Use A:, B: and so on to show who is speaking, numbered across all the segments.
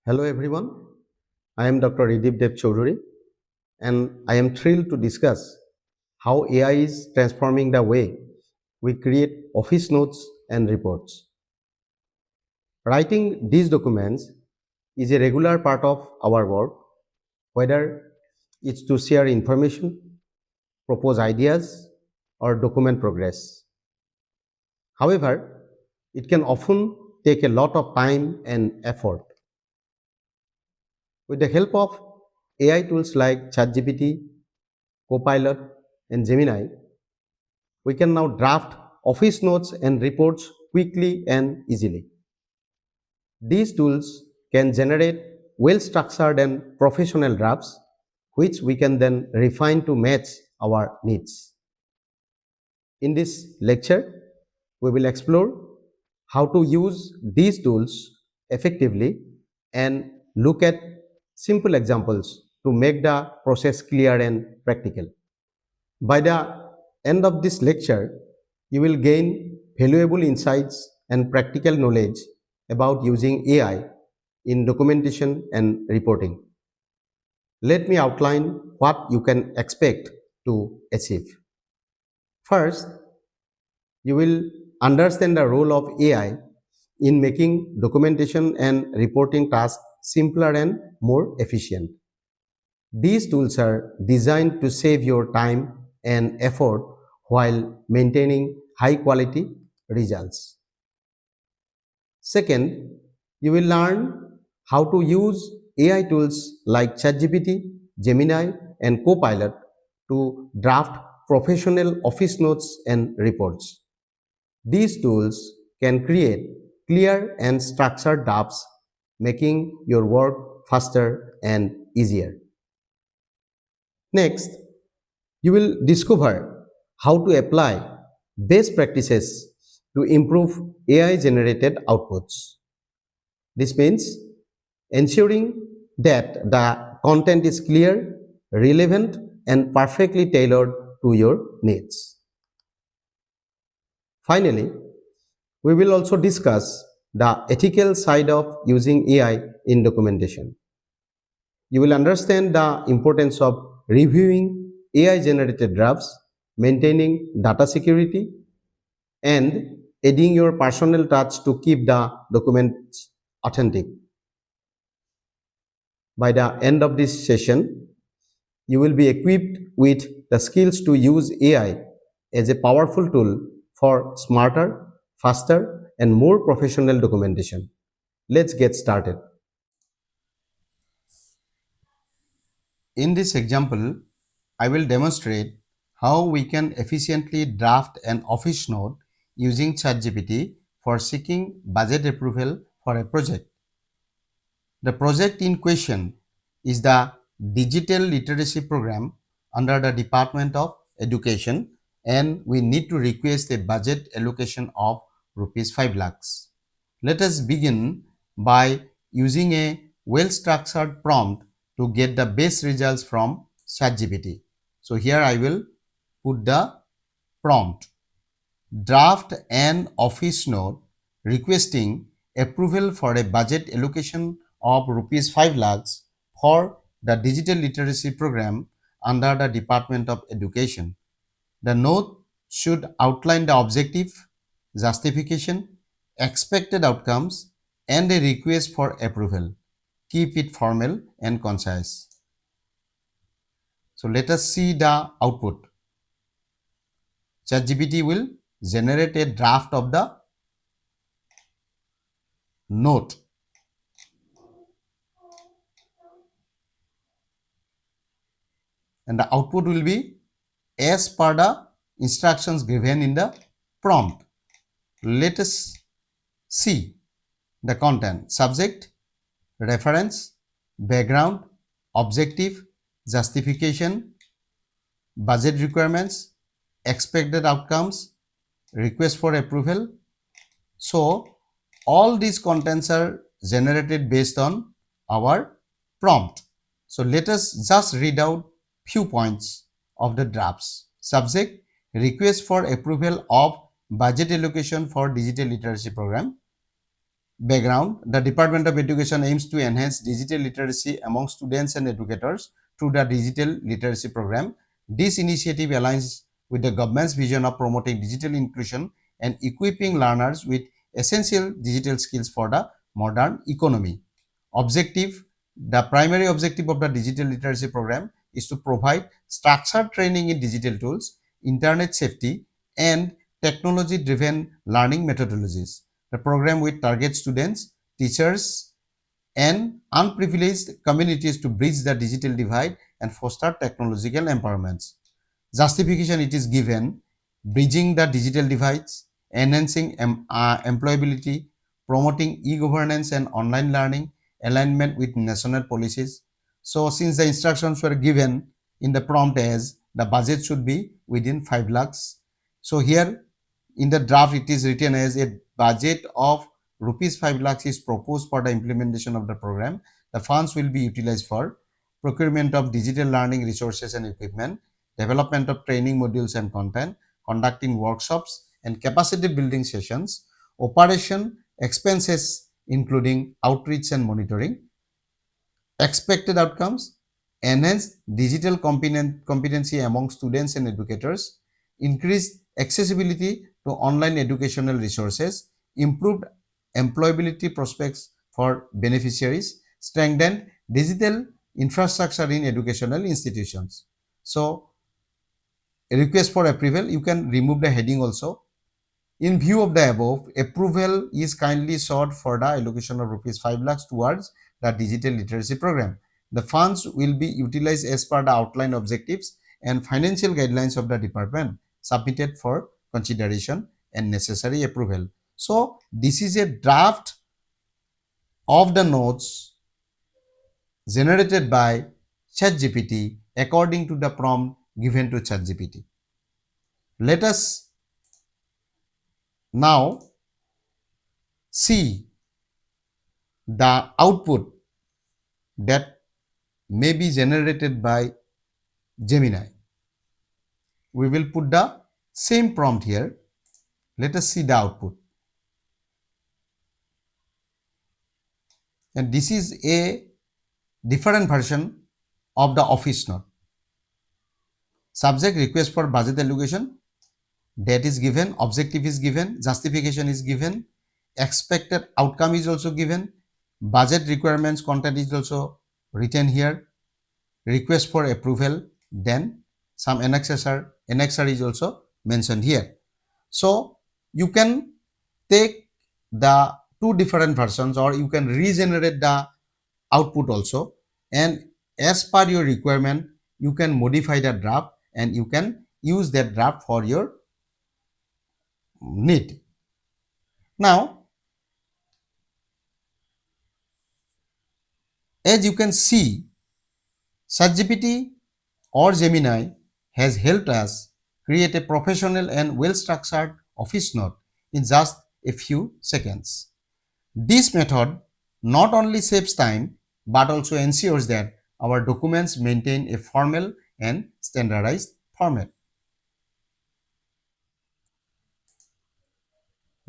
A: Hello everyone, I am Dr. Idip Dev Choudhury and I am thrilled to discuss how AI is transforming the way we create office notes and reports. Writing these documents is a regular part of our work, whether it's to share information, propose ideas, or document progress. However, it can often take a lot of time and effort. With the help of AI tools like ChatGPT, Copilot, and Gemini, we can now draft office notes and reports quickly and easily. These tools can generate well-structured and professional drafts, which we can then refine to match our needs. In this lecture, we will explore how to use these tools effectively and look at simple examples to make the process clear and practical. By the end of this lecture, you will gain valuable insights and practical knowledge about using AI in documentation and reporting. Let me outline what you can expect to achieve. First, you will understand the role of AI in making documentation and reporting tasks simpler and more efficient. These tools are designed to save your time and effort while maintaining high quality results. Second, you will learn how to use AI tools like ChatGPT, Gemini, and Copilot to draft professional office notes and reports. These tools can create clear and structured drafts, making your work faster and easier. Next, you will discover how to apply best practices to improve AI generated outputs. This means ensuring that the content is clear, relevant, and perfectly tailored to your needs. Finally, we will also discuss the ethical side of using AI in documentation. You will understand the importance of reviewing AI generated drafts, maintaining data security, and adding your personal touch to keep the documents authentic. By the end of this session, you will be equipped with the skills to use AI as a powerful tool for smarter, faster, and more professional documentation. Let's get started. In this example, I will demonstrate how we can efficiently draft an office note using ChatGPT for seeking budget approval for a project. The project in question is the Digital Literacy Program under the Department of Education, and we need to request a budget allocation of rupees 5 lakhs. Let us begin by using a well-structured prompt to get the best results from ChatGPT. So here I will put the prompt: draft an office note requesting approval for a budget allocation of rupees 5 lakhs for the digital literacy program under the Department of Education. The note should outline the objective, justification, expected outcomes, and a request for approval. Keep it formal and concise. So let us see the output. ChatGPT will generate a draft of the note. And the output will be as per the instructions given in the prompt. Let us see the content: subject, reference, background, objective, justification, budget requirements, expected outcomes, request for approval. So all these contents are generated based on our prompt. So let us just read out few points of the drafts. Subject: request for approval of budget allocation for digital literacy program. Background: the Department of Education aims to enhance digital literacy among students and educators through the Digital Literacy Program. This initiative aligns with the government's vision of promoting digital inclusion and equipping learners with essential digital skills for the modern economy. Objective: the primary objective of the Digital Literacy Program is to provide structured training in digital tools, internet safety, and technology driven learning methodologies. The program will target students, teachers, and unprivileged communities to bridge the digital divide and foster technological empowerments. Justification: it is given: bridging the digital divides, enhancing employability, promoting e-governance and online learning, alignment with national policies. So since the instructions were given in the prompt as the budget should be within 5 lakhs, so here in the draft it is written as a budget of rupees 5 lakhs is proposed for the implementation of the program. The funds will be utilized for procurement of digital learning resources and equipment, development of training modules and content, conducting workshops and capacity building sessions, operation expenses including outreach and monitoring. Expected outcomes: enhanced digital competency among students and educators, increased accessibility to online educational resources, improved employability prospects for beneficiaries, strengthened digital infrastructure in educational institutions. So, request for approval, you can remove the heading also. In view of the above, approval is kindly sought for the allocation of rupees 5 lakhs towards the digital literacy program. The funds will be utilized as per the outline objectives and financial guidelines of the department, submitted for consideration and necessary approval. So this is a draft of the notes generated by ChatGPT according to the prompt given to ChatGPT. Let us now see the output that may be generated by Gemini. We will put the same prompt here. Let us see the output. And this is a different version of the office note. Subject: request for budget allocation. Date is given, objective is given, justification is given, expected outcome is also given, budget requirements content is also written here, request for approval, then some annexer is also mentioned here. So you can take the two different versions or you can regenerate the output also, and as per your requirement you can modify the draft and you can use that draft for your need. Now as you can see, ChatGPT or Gemini has helped us create a professional and well-structured office note in just a few seconds. This method not only saves time but also ensures that our documents maintain a formal and standardized format.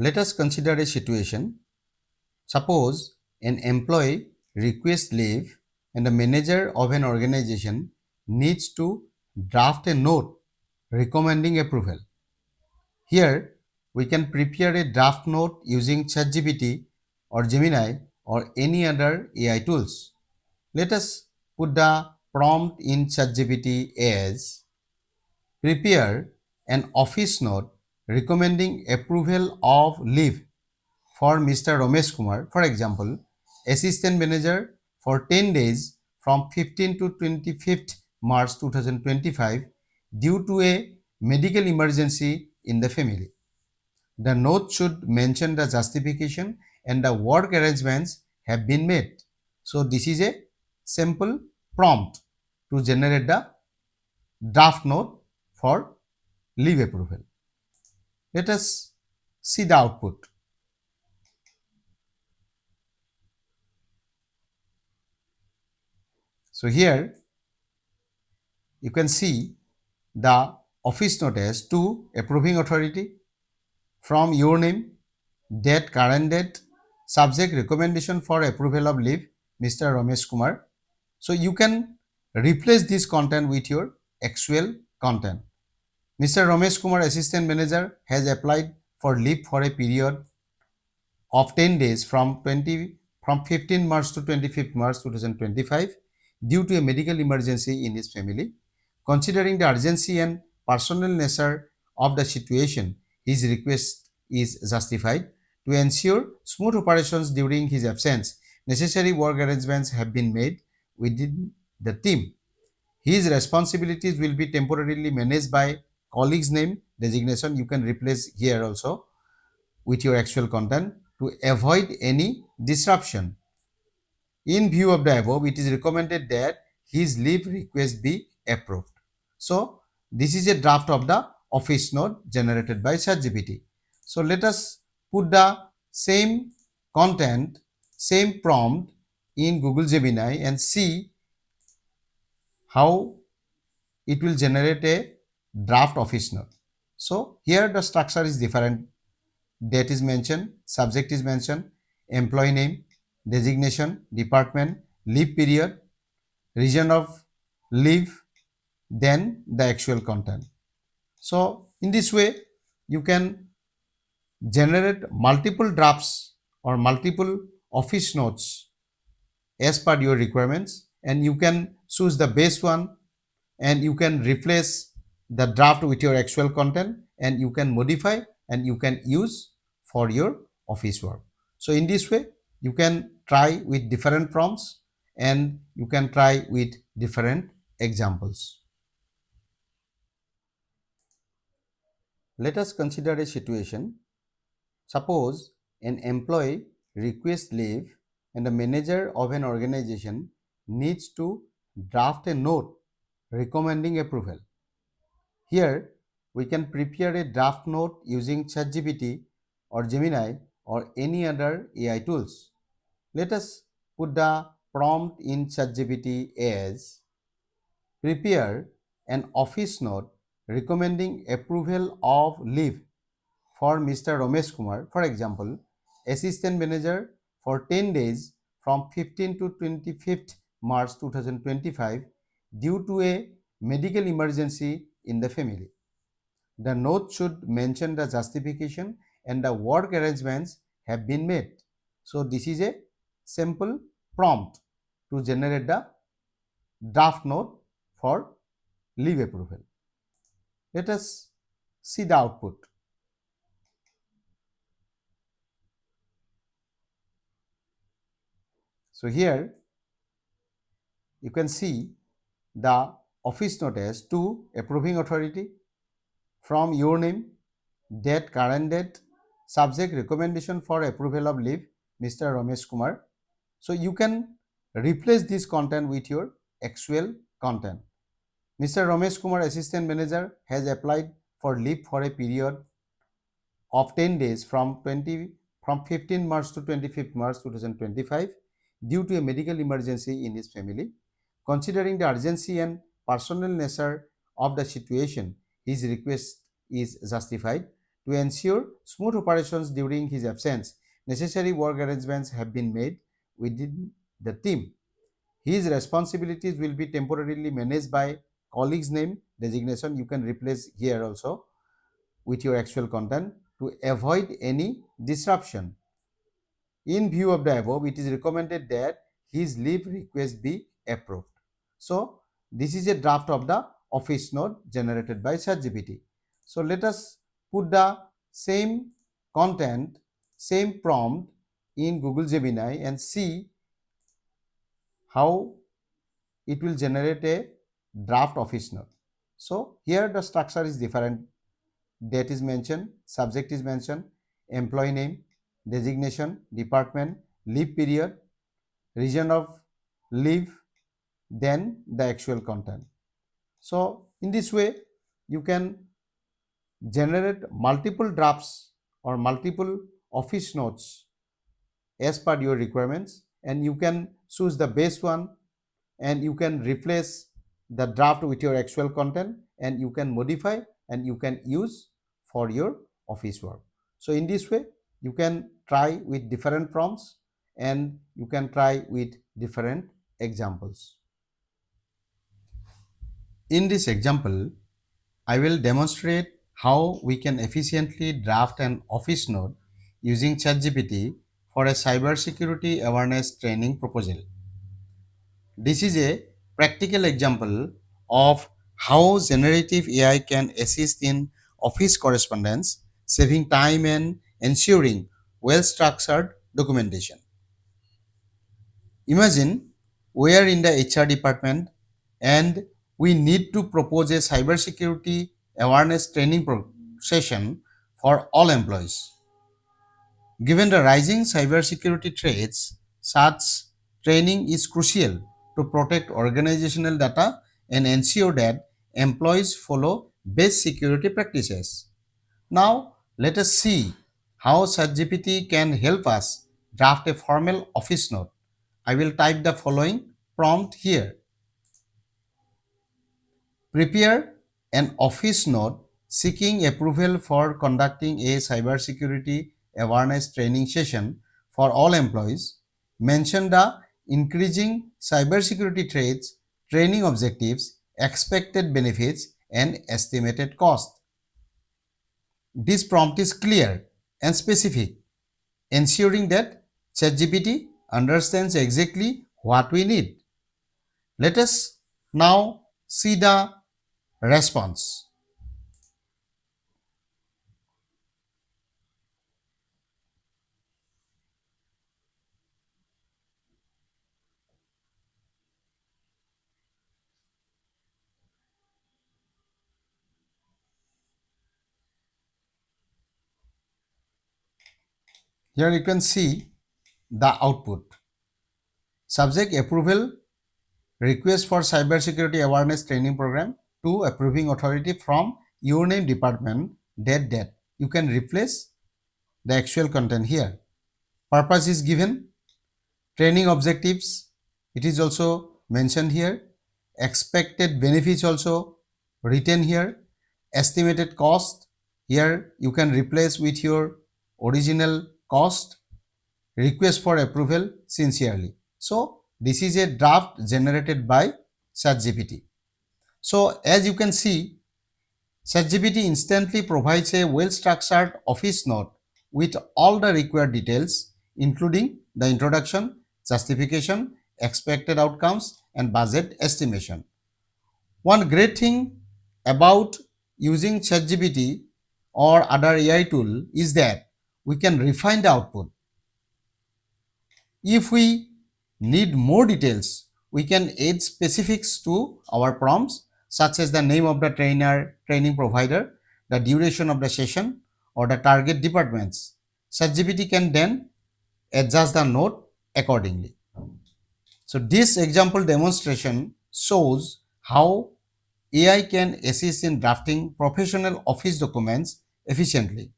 A: Let us consider a situation. Suppose an employee requests leave and the manager of an organization needs to draft a note recommending approval. Here, we can prepare a draft note using ChatGPT or Gemini or any other AI tools. Let us put the prompt in ChatGPT as prepare an office note recommending approval of leave for Mr. Ramesh Kumar, for example, assistant manager for 10 days from 15 to 25th March 2025 due to a medical emergency in the family. The note should mention the justification and the work arrangements have been made. So this is a simple prompt to generate the draft note for leave approval. Let us see the output. So here you can see the office note as to approving authority, from your name, date, current date, Subject recommendation for approval of leave, Mr. Ramesh Kumar. So you can replace this content with your actual content. Mr. Ramesh Kumar, Assistant Manager, has applied for leave for a period of 10 days from 15 March to 25th March 2025 due to a medical emergency in his family. Considering the urgency and personal nature of the situation, his request is justified. To ensure smooth operations during his absence, necessary work arrangements have been made within the team. His responsibilities will be temporarily managed by colleague's name designation. You can replace here also with your actual content to avoid any disruption. In view of the above, it is recommended that his leave request be approved. So, this is a draft of the office note generated by ChatGPT. So, let us put the same content, same prompt in Google Gemini and see how it will generate a draft office note. So, here the structure is different. Date is mentioned, subject is mentioned, employee name, designation, department, leave period, region of leave, then the actual content. So in this way, you can generate multiple drafts or multiple office notes as per your requirements, and you can choose the best one, and you can replace the draft with your actual content, and you can modify and you can use for your office work. So in this way, you can try with different prompts and you can try with different examples. Let us consider a situation. Suppose an employee requests leave and the manager of an organization needs to draft a note recommending approval. Here, we can prepare a draft note using ChatGPT or Gemini or any other AI tools. Let us put the prompt in ChatGPT as prepare an office note recommending approval of leave for Mr. Ramesh Kumar, for example, Assistant Manager for 10 days from 15 to 25th March 2025 due to a medical emergency in the family. The note should mention the justification and the work arrangements have been made. So this is a simple prompt to generate the draft note for leave approval. Let us see the output. So here you can see the office note as to approving authority from your name, date, current date, subject recommendation for approval of leave, Mr. Ramesh Kumar. So you can replace this content with your actual content. Mr. Ramesh Kumar, Assistant Manager, has applied for leave for a period of 10 days from 15 March to 25th March 2025 due to a medical emergency in his family. Considering the urgency and personal nature of the situation, his request is justified. To ensure smooth operations during his absence, necessary work arrangements have been made within the team. His responsibilities will be temporarily managed by colleague's name designation. You can replace here also with your actual content to avoid any disruption. In view of the above, it is recommended that his leave request be approved. So this is a draft of the office note generated by ChatGPT. So let us put the same content, same prompt in Google Gemini and see how it will generate a draft office note. So here the structure is different. Date is mentioned, subject is mentioned, employee name, designation, department, leave period, region of leave, then the actual content. So in this way, you can generate multiple drafts or multiple office notes as per your requirements, and you can choose the best one, and you can replace the draft with your actual content, and you can modify and you can use for your office work. So in this way, you can try with different prompts and you can try with different examples. In this example, I will demonstrate how we can efficiently draft an office note using ChatGPT for a cybersecurity awareness training proposal. This is a practical example of how generative AI can assist in office correspondence, saving time and ensuring well-structured documentation. Imagine we are in the HR department and we need to propose a cybersecurity awareness training session for all employees. Given the rising cybersecurity threats, such training is crucial to protect organizational data and ensure that employees follow best security practices. Now, let us see how ChatGPT can help us draft a formal office note. I will type the following prompt here. Prepare an office note seeking approval for conducting a cybersecurity awareness training session for all employees. Mention the increasing cybersecurity threats, training objectives, expected benefits, and estimated cost. This prompt is clear and specific, ensuring that ChatGPT understands exactly what we need. Let us now see the response. Here you can see the output. Subject approval, request for cybersecurity awareness training program to approving authority from your name department, date. You can replace the actual content here. Purpose is given, training objectives, it is also mentioned here, expected benefits also written here, estimated cost, here you can replace with your original cost, request for approval sincerely. So this is a draft generated by ChatGPT. So as you can see, ChatGPT instantly provides a well-structured office note with all the required details, including the introduction, justification, expected outcomes, and budget estimation. One great thing about using ChatGPT or other AI tool is that we can refine the output. If we need more details, we can add specifics to our prompts such as the name of the trainer, training provider, the duration of the session, or the target departments. ChatGPT can then adjust the note accordingly. So this example demonstration shows how AI can assist in drafting professional office documents efficiently.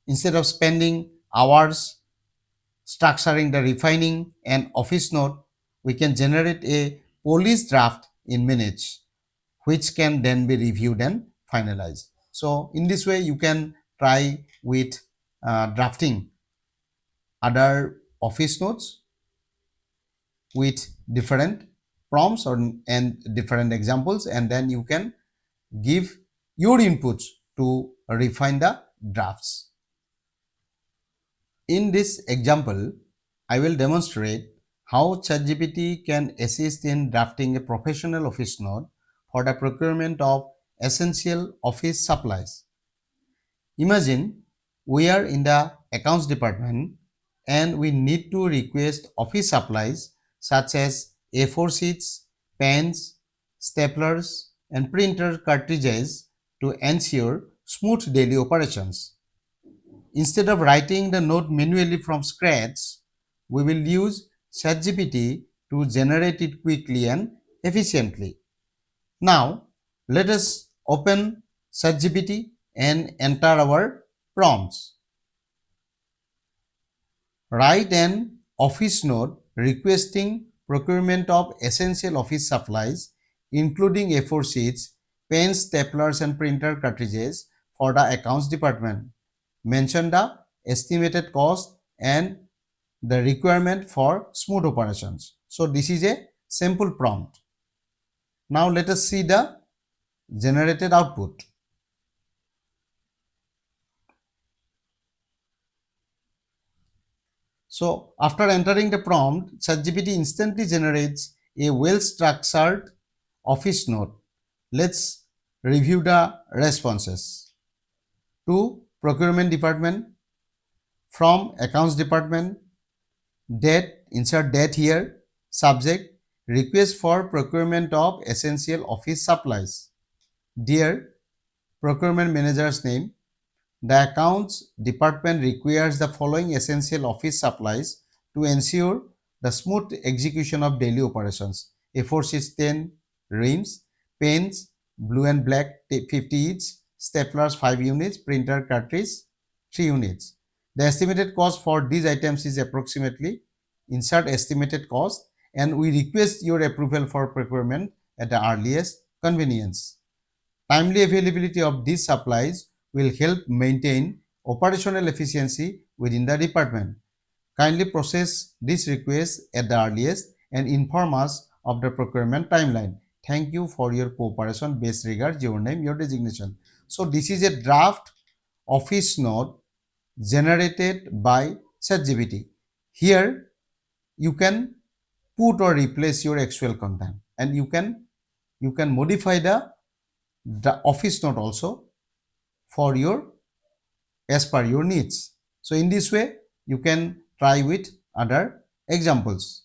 A: Instead of spending hours structuring the refining and office note, we can generate a police draft in minutes, which can then be reviewed and finalized. So in this way, you can try with drafting other office notes with different prompts and different examples, and then you can give your inputs to refine the drafts. In this example, I will demonstrate how ChatGPT can assist in drafting a professional office note for the procurement of essential office supplies. Imagine we are in the accounts department and we need to request office supplies such as A4 sheets, pens, staplers, and printer cartridges to ensure smooth daily operations. Instead of writing the note manually from scratch, we will use ChatGPT to generate it quickly and efficiently. Now, let us open ChatGPT and enter our prompts. Write an office note requesting procurement of essential office supplies, including A4 sheets, pens, staplers, and printer cartridges for the accounts department. Mention the estimated cost and the requirement for smooth operations. So this is a simple prompt. Now let us see the generated output. So after entering the prompt, ChatGPT instantly generates a well-structured office note. Let's review the responses. To procurement department, from accounts department, date, insert date here, subject, request for procurement of essential office supplies. Dear procurement manager's name, the accounts department requires the following essential office supplies to ensure the smooth execution of daily operations. A4 sheets 10 reams, pens, blue and black 50 each, staplers 5 units, printer cartridge 3 units. The estimated cost for these items is approximately, insert estimated cost, and we request your approval for procurement at the earliest convenience. Timely availability of these supplies will help maintain operational efficiency within the department. Kindly process this request at the earliest and inform us of the procurement timeline. Thank you for your cooperation. Best regards, your name, your designation. So this is a draft office note generated by ChatGPT. Here you can put or replace your actual content, and you can modify the office note also for your as per your needs. So in this way you can try with other examples.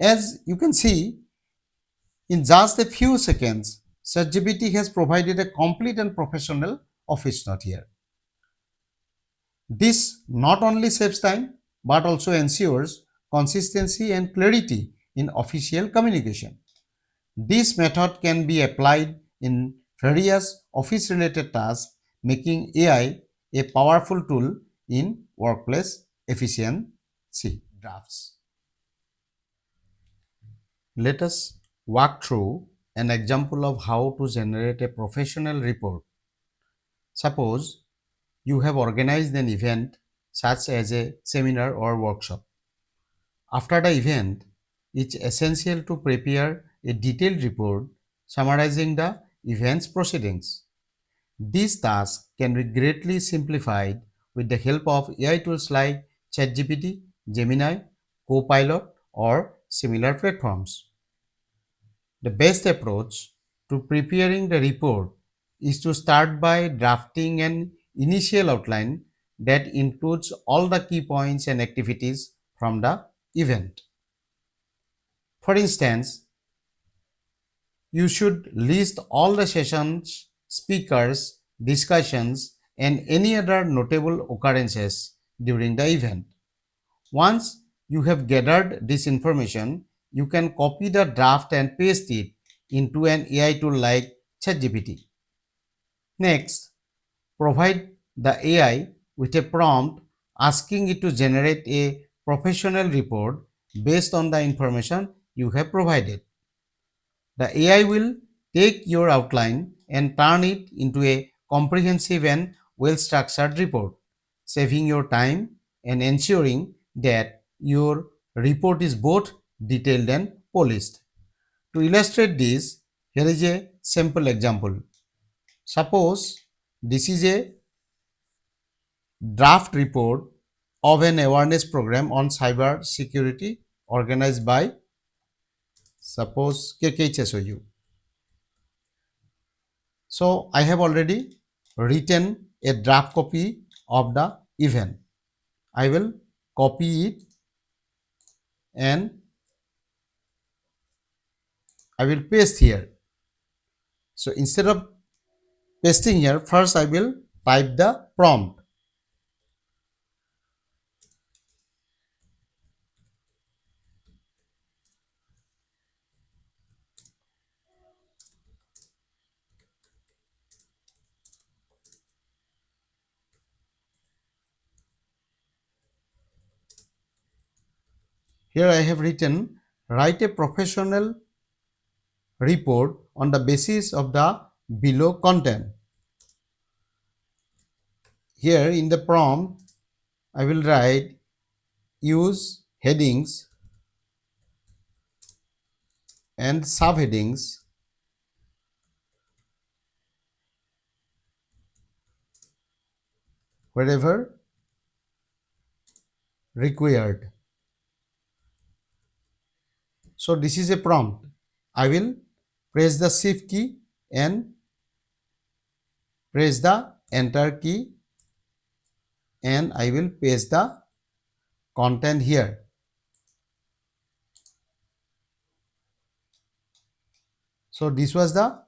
A: As you can see, in just a few seconds, ChatGPT has provided a complete and professional office note here. This not only saves time but also ensures consistency and clarity in official communication. This method can be applied in various office related tasks, making AI a powerful tool in workplace efficiency. Drafts. Let us walk through an example of how to generate a professional report. Suppose you have organized an event such as a seminar or workshop. After the event, it's essential to prepare a detailed report summarizing the event's proceedings. This task can be greatly simplified with the help of AI tools like ChatGPT, Gemini, Copilot, or similar platforms. The best approach to preparing the report is to start by drafting an initial outline that includes all the key points and activities from the event. For instance, you should list all the sessions, speakers, discussions, and any other notable occurrences during the event. Once you have gathered this information, you can copy the draft and paste it into an AI tool like ChatGPT. Next, provide the AI with a prompt asking it to generate a professional report based on the information you have provided. The AI will take your outline and turn it into a comprehensive and well-structured report, saving your time and ensuring that your report is both detailed and polished. To illustrate this, here is a simple example. Suppose this is a draft report of an awareness program on cyber security organized by, suppose, KKHSOU. So I have already written a draft copy of the event. I will copy it and I will paste here. So instead of pasting here, first I will type the prompt. Here I have written, write a professional report on the basis of the below content. Here in the prompt, I will write use headings and subheadings wherever required. So this is a prompt. I will press the shift key and press the enter key, and I will paste the content here. So this was the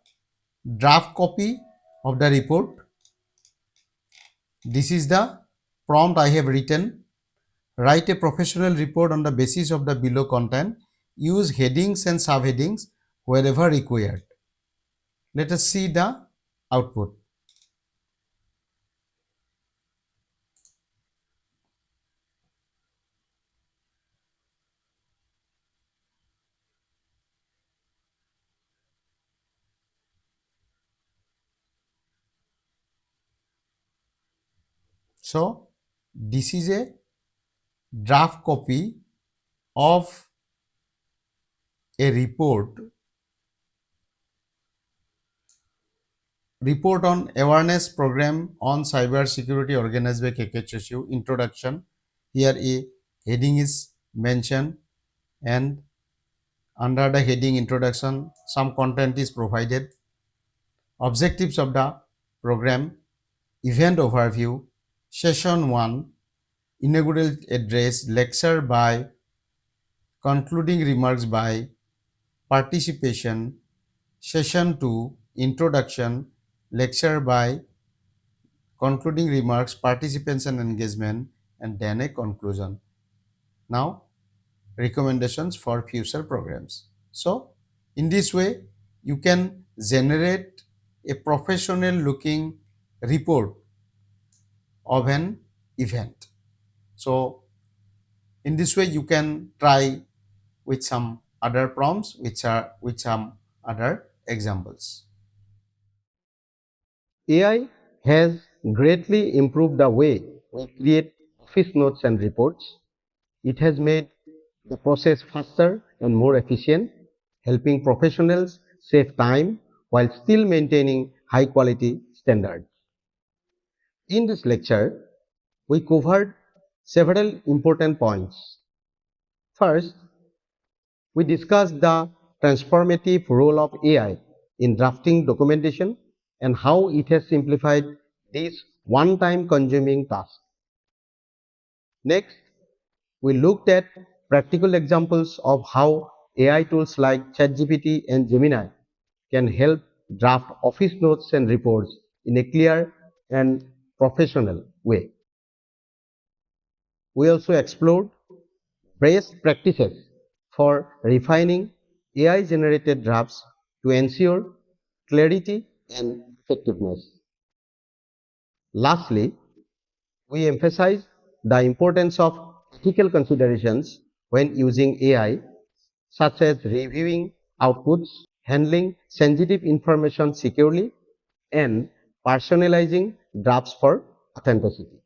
A: draft copy of the report. This is the prompt I have written. Write a professional report on the basis of the below content. Use headings and subheadings wherever required. Let us see the output. So this is a draft copy of a report on awareness program on cyber security organized by KKHSU. Introduction. Here a heading is mentioned, and under the heading introduction some content is provided. Objectives of the program: event overview, session 1, inaugural address, lecture by, concluding remarks by, participation, session 2, introduction, lecture by, concluding remarks, participants and engagement, and then a conclusion. Now, recommendations for future programs. So, in this way, you can generate a professional looking report of an event. So, in this way, you can try with some other prompts with some other examples. AI has greatly improved the way we create office notes and reports. It has made the process faster and more efficient, helping professionals save time while still maintaining high quality standards. In this lecture, we covered several important points. First, we discussed the transformative role of AI in drafting documentation and how it has simplified this one-time consuming task. Next, we looked at practical examples of how AI tools like ChatGPT and Gemini can help draft office notes and reports in a clear and professional way. We also explored best practices for refining AI generated drafts to ensure clarity and effectiveness. Lastly, we emphasize the importance of ethical considerations when using AI, such as reviewing outputs, handling sensitive information securely, and personalizing drafts for authenticity.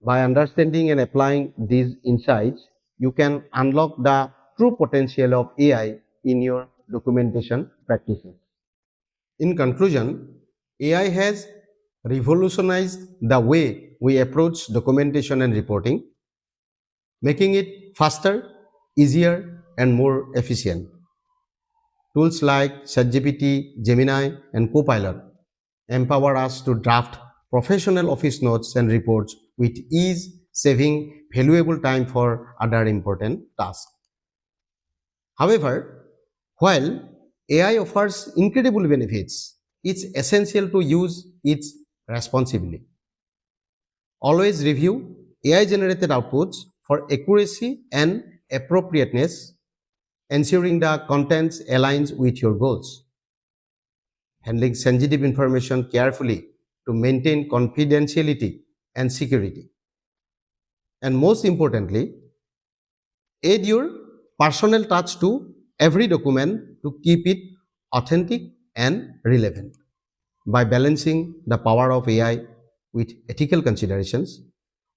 A: By understanding and applying these insights, you can unlock the true potential of AI in your documentation practices. In conclusion, AI has revolutionized the way we approach documentation and reporting, making it faster, easier, and more efficient. Tools like ChatGPT, Gemini, and Copilot empower us to draft professional office notes and reports with ease, saving valuable time for other important tasks. However, while AI offers incredible benefits, it's essential to use it responsibly. Always review AI generated outputs for accuracy and appropriateness, ensuring the contents aligns with your goals. Handling sensitive information carefully to maintain confidentiality and security. And most importantly, add your personal touch to every document to keep it authentic and relevant. By balancing the power of AI with ethical considerations,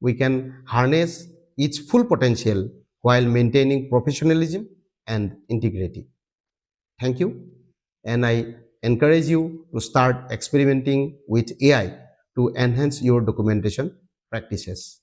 A: we can harness its full potential while maintaining professionalism and integrity. Thank you, and I encourage you to start experimenting with AI to enhance your documentation practices.